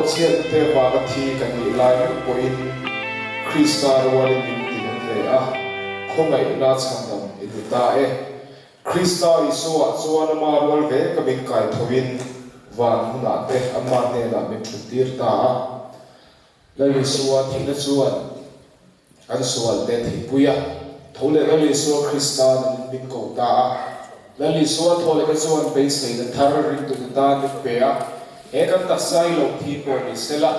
chiat te wa ka thi kan ni lai ko in Krista rawalin min tin ve a khongai na changam iduta e Krista isua chuan ma rawal ve ka bin kai thowin van huna te amma ne na min thutir ta a lali suwa thina chuan an sual te thi puya thole lali suwa Krista min ko ta a lali suwa thole ka chuan be sei na thar ring tu ta ni pe a e kan ta sai lo thi ko ni sela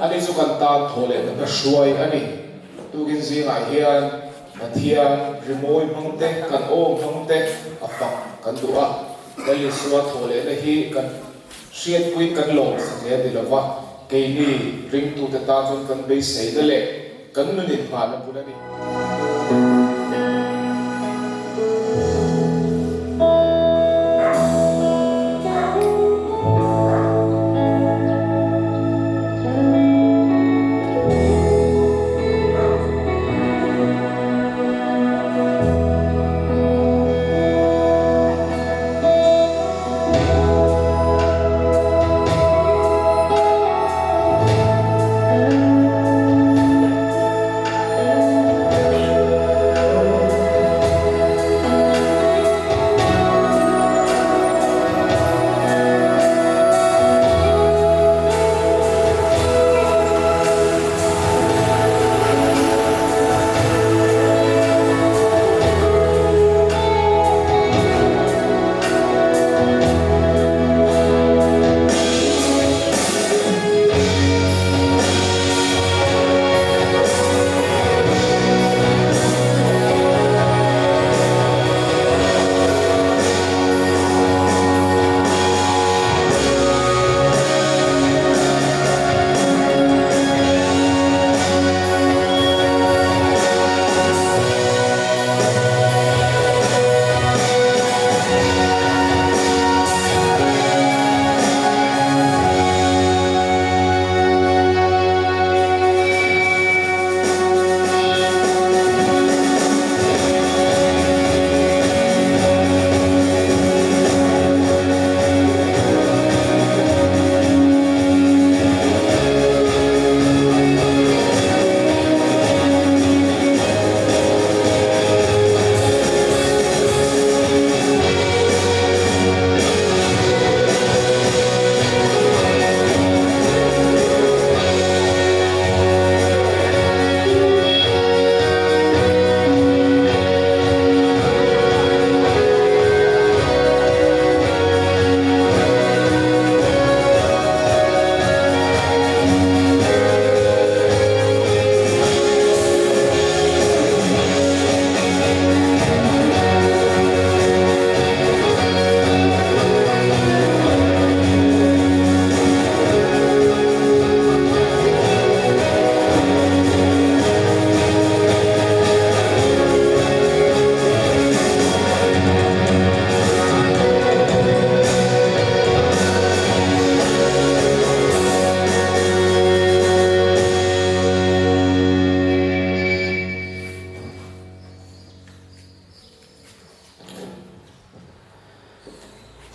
ani chu kan ta thole na shuai ani tu gin zinga hian athian rimoi mangte kan om mangte apak kan du'a lali suwa thole na hi kan siat pui kan lo se dilawa keini ring tu ta chon kan be sei dele kan nunin pa na punani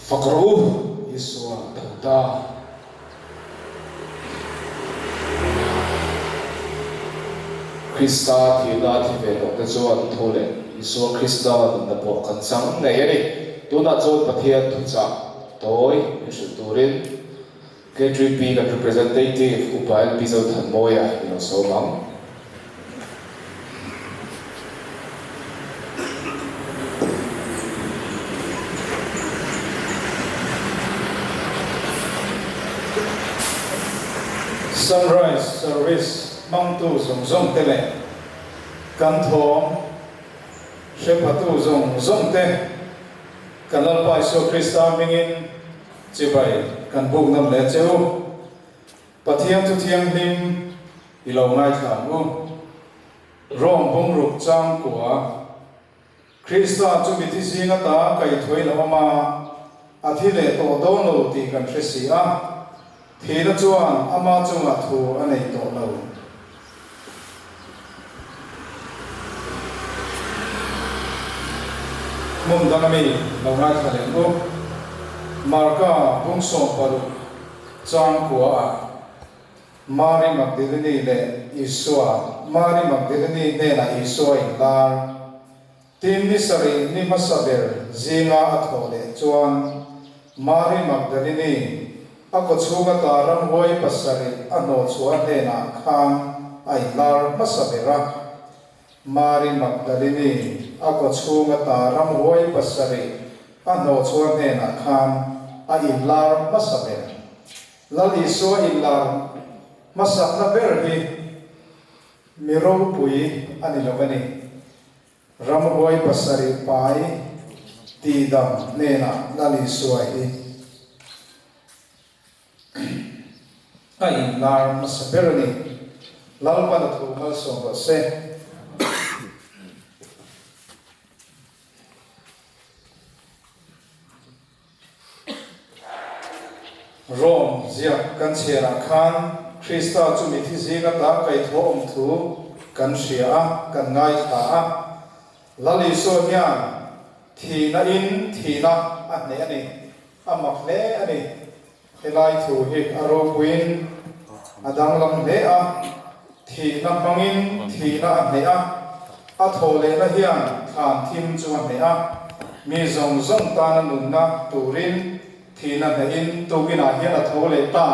Fakru Yesua Tauta Krista Thila Thivelo the Zoan Tole Yesua Krista the Bo Kansang Nayani do not zone Patia Tuza Toy Yushuturin Gedri P the representative Upail Bizo Tanmoya in Osomang Sunrise service Mangtu Zong Zong Tele Kanthom Shepatu Zong Zong Te Kanal Pai So Krista Mingin Chibai Kanbuk Nam Le Cheu Pathiam Tu Thiam Him Ilo Ngai Thamu Rom Bong Ruk Chang Kwa Krista Chu Biti Singa Ta Kai Thoi Lama Athile To Don Lo Ti Kan Tresia Thina chuan ama chunga thu anei to lo mum danami longai thalen ko marka bungso paru chang của Mary Magdalene le Isua Mary Magdalene ne na Isua in lar tin ni sari ni masaber zinga athole chuan Mary Magdalene ako chunga taram hoi pasari ano chuan ne na khang ai lar masabera Mary Magdalene ako chunga taram hoi pasari ano chuan ne na khang ai lar masabera lali so in lar masak na berhi miro pui ani lovani ramhoi pasari pai tidam nena lali suai ai lar masaberani lalpa na thumal song se Rom ziak kan chera khan Krista chumi thi zinga ta kai thom thu kan sia kan ngai tha lali so hian thi na in thi na ane ani amak le ani helai thu hi aro queen adang lam le a thi na mangin thi na ane a thole na hian than thim chuan ne a mi zong zong ta na nun na turin thi na in tugina hian a thole ta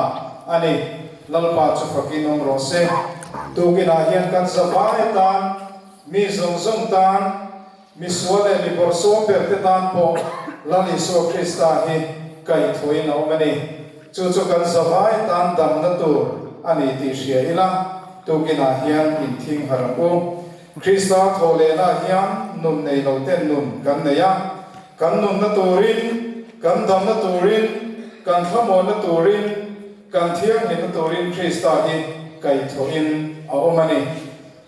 ani lalpa chu fakin ong ro se tugina hian kan zawai tan mi zong zong tan mi suale mi borso perte tan po lali so Krista hi kai thoi na omani chu chu kan zawai tan dam na tur ani ti sia ila tugina hian in thing haramu Krista thole na hian nun nei lo ten nun kan neya kan nun na turin kan dam na turin kan thamo na turin kan thiang ni na turin Krista hi kai thoin a omani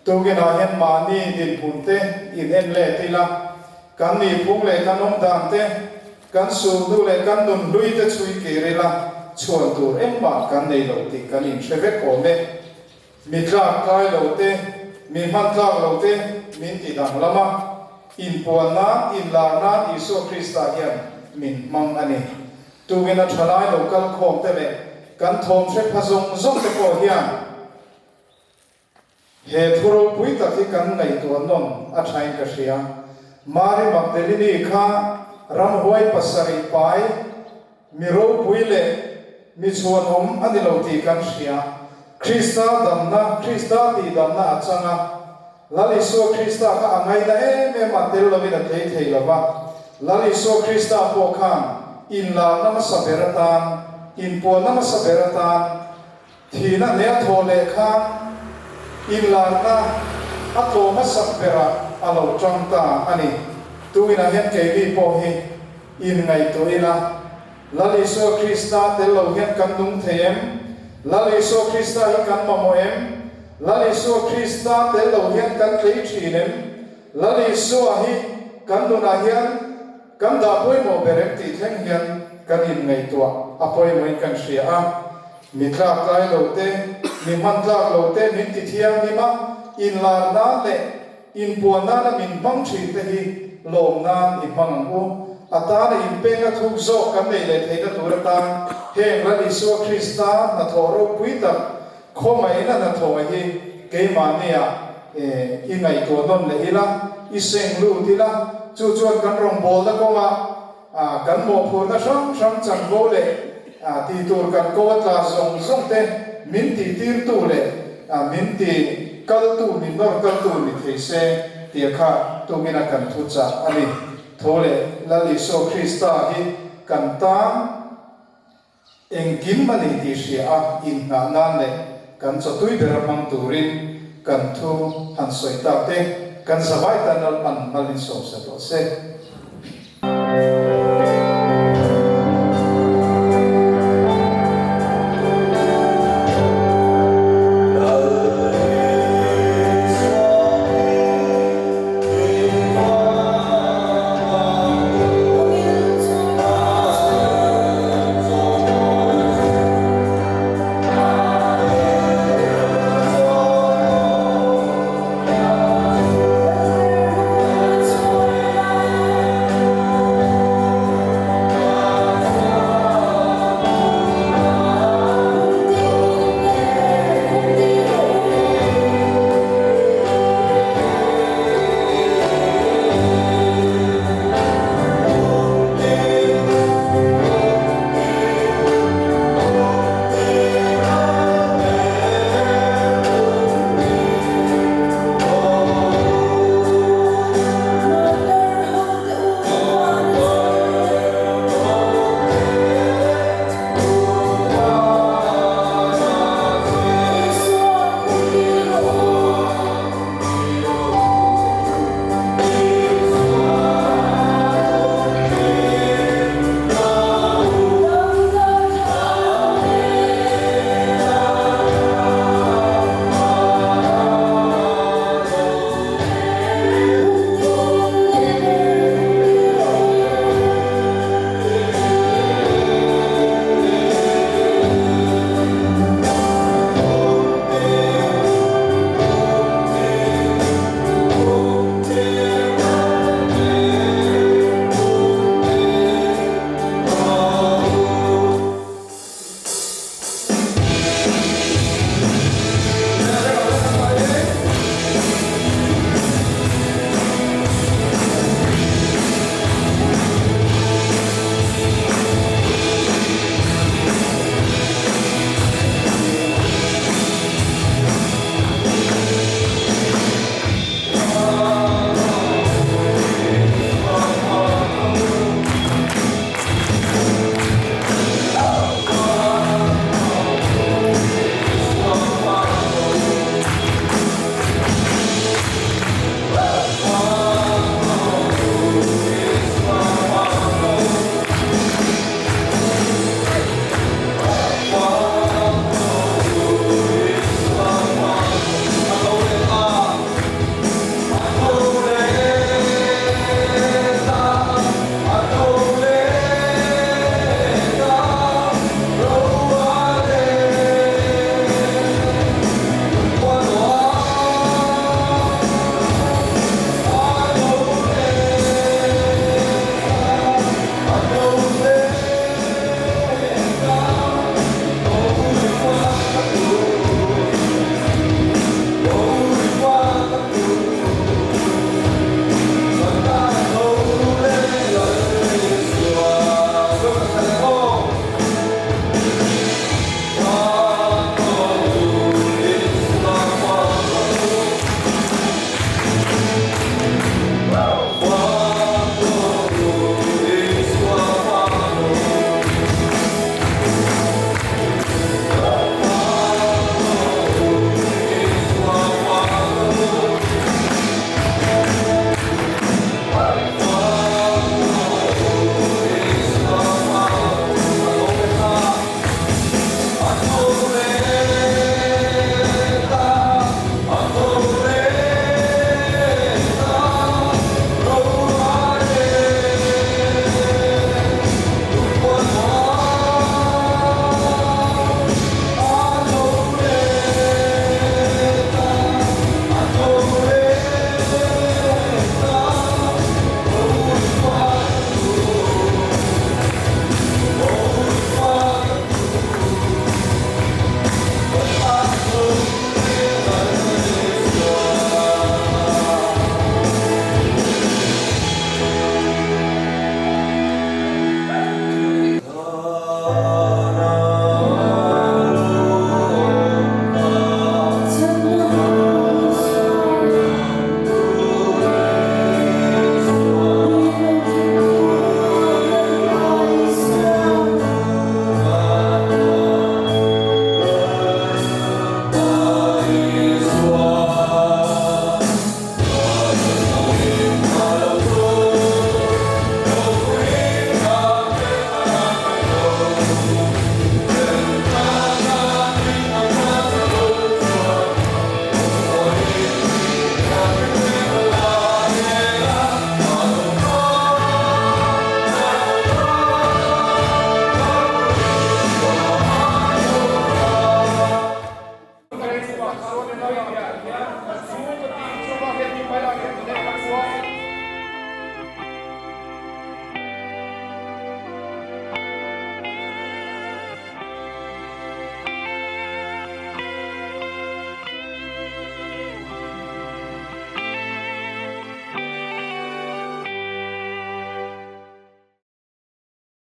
tugina hian mani din punte in en le tila kan ni phung le kan om dam te kan su du le kan nun lui te chui ke rela chuan tur em ba kan nei lo ti kan in sheve ko me mi tla kai lo te mi man tla lo te min ti dam lama in puana in la na Isu Krista hian min mang ani tugina thalai local khom te le kan thom se phazong zong te ko hian he thuro pui ta ki kan ngai to non a thain ka sia Mary Magdalene kha ram hoi pasari pai miro pui le mi chuan om ani lo ti kan sia Krista damna Krista ti damna achanga lali so Krista kha angai da me matel lo mina thei thei lova lali so Krista po khan in la nama saberatan in po nama saberatan thina ne thole kha in la na ato masabera alo changta ani tuina hian ke bi po hi in ngai to ila lali so Krista te lo hian kan dung them lali so Krista hi kan mamoem lali so Krista te lo hian kan klei thinem lali so hi kan duna hian kan da poi mo berek ti theng hian kan in ngai to apoi moi kan sia a mi tla kai lo te mi man tla lo te min ti thiang ni ma in la na le in puan na na min bang thi te hi lom na i mang u ata na in pe nga thuk zo kan nei le thei na tur ta heng la Isu Krista na thoro pui ta khomai na thoi hi ke ma nia i ngai to non le ila i seng lu ti la chu chuan kan rong bol da ko ma kan mo phur na sang sang chang go le ti tur kan ko tla zong zong te min ti tir tu le min ti kal tu min nor kal tu ni thei se ti kha tu mina kan thu cha ani thole lali so Krista hi kan ta engkim mani ti sia in na nan le kan chatui ber mang turin kan thu han soi ta te kan savai ta nal pan malin so se